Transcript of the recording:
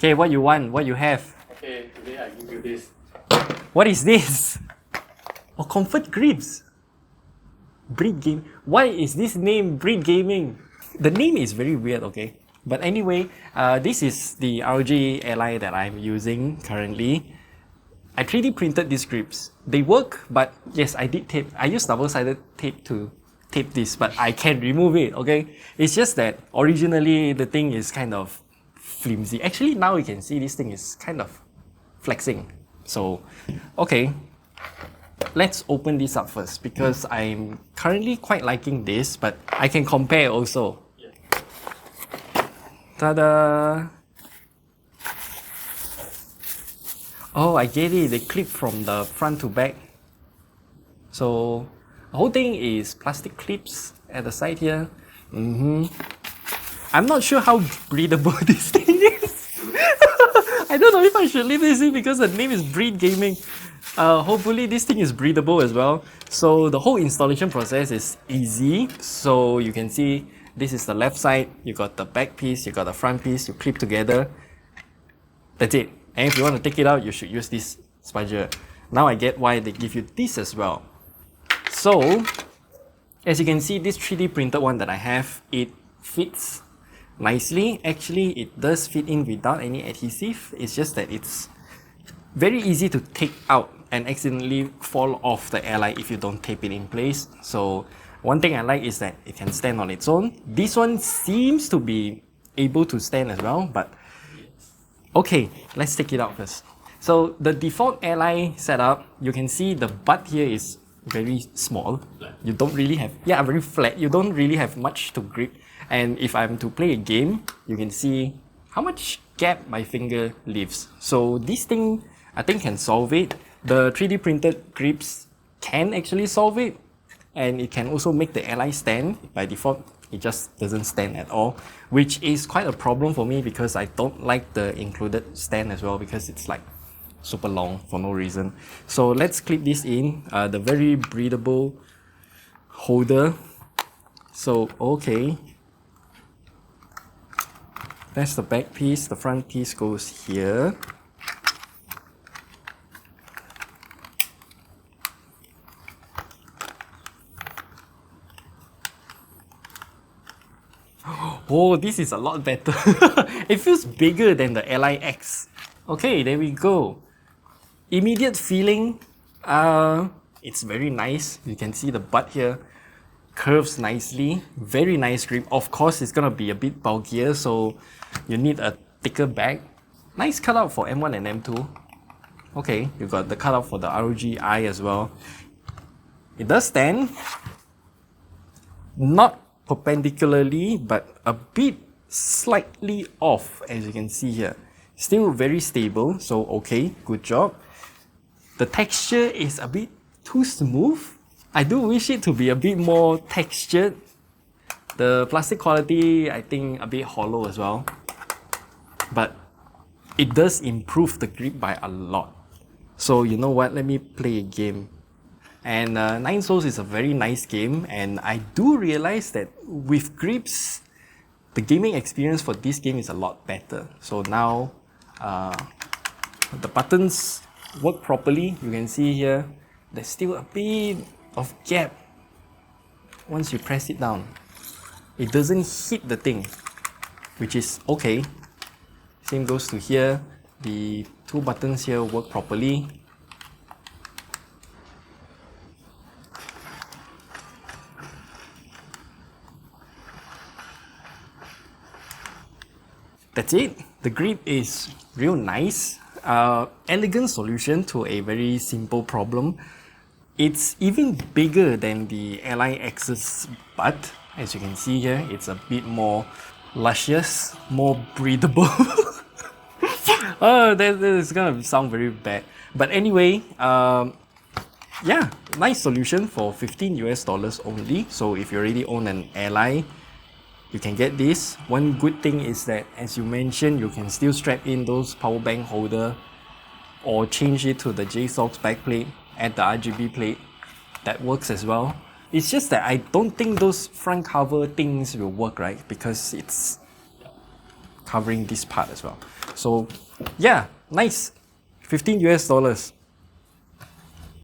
Okay, what you want? What you have? Okay, today I give you this. What is this? Oh, Comfort Grips. Breed Game. Why is this name Breed Gaming? The name is very weird, okay? But anyway, this is the ROG Ally that I'm using currently. I 3D printed these grips. They work, but yes, I did tape. I used double-sided tape to tape this, but I can remove it, okay? It's just that originally the thing is kind of flimsy. Actually, now you can see this thing is kind of flexing. So, okay. Let's open this up first because I'm currently quite liking this, but I can compare also. Yeah. Ta-da! Oh, I get it. They clip from the front to back. So the whole thing is plastic clips at the side here. I'm not sure how breathable this thing is. I don't know if I should leave this in because the name is Breed Gaming. Hopefully this thing is breathable as well. So the whole installation process is easy. So you can see this is the left side. You got the back piece, you got the front piece, you clip together. That's it. And if you want to take it out, you should use this spudger. Now I get why they give you this as well. So, as you can see, this 3D printed one that I have, it fits nicely. Actually, it does fit in without any adhesive. It's just that it's very easy to take out and accidentally fall off the Ally if you don't tape it in place. So, one thing I like is that it can stand on its own. This one seems to be able to stand as well, but okay, let's take it out first. So the default Ally setup, you can see the butt here is very small. You don't really have, yeah, very flat. You don't really have much to grip. And if I'm to play a game, you can see how much gap my finger leaves. So this thing, I think can solve it. The 3D printed grips can actually solve it. And it can also make the Ally stand. By default, it just doesn't stand at all, which is quite a problem for me because I don't like the included stand as well because it's like super long for no reason. So let's clip this in, the very breathable holder. So okay, that's the back piece, the front piece goes here. Oh, this is a lot better. It feels bigger than the Ally X. Okay, there we go. Immediate feeling, it's very nice. You can see the butt here curves nicely. Very nice grip. Of course, it's gonna be a bit bulkier, so you need a thicker bag. Nice cutout for M1 and M2. Okay, you got the cutout for the ROG Eye as well. It does stand. Not perpendicularly, but a bit slightly off, as you can see here. Still very stable, so okay, good job. The texture is a bit too smooth. I do wish it to be a bit more textured. The plastic quality, I think, a bit hollow as well. But it does improve the grip by a lot. So you know what, let me play a game. And Nine Souls is a very nice game, and I do realize that with grips, the gaming experience for this game is a lot better. So now, the buttons work properly. You can see here, there's still a bit of gap once you press it down. It doesn't hit the thing, which is okay. Same goes to here. The two buttons here work properly. That's it. The grip is real nice. Elegant solution to a very simple problem. It's even bigger than the Ally X's butt. As you can see here, it's a bit more luscious, more breathable. Oh, that is gonna sound very bad. But anyway, yeah, nice solution for $15 only. So if you already own an Ally, you can get this. One good thing is that, as you mentioned, you can still strap in those power bank holder or change it to the JSOX backplate, add the RGB plate. That works as well. It's just that I don't think those front cover things will work, right? Because it's covering this part as well. So yeah, nice. 15 US dollars.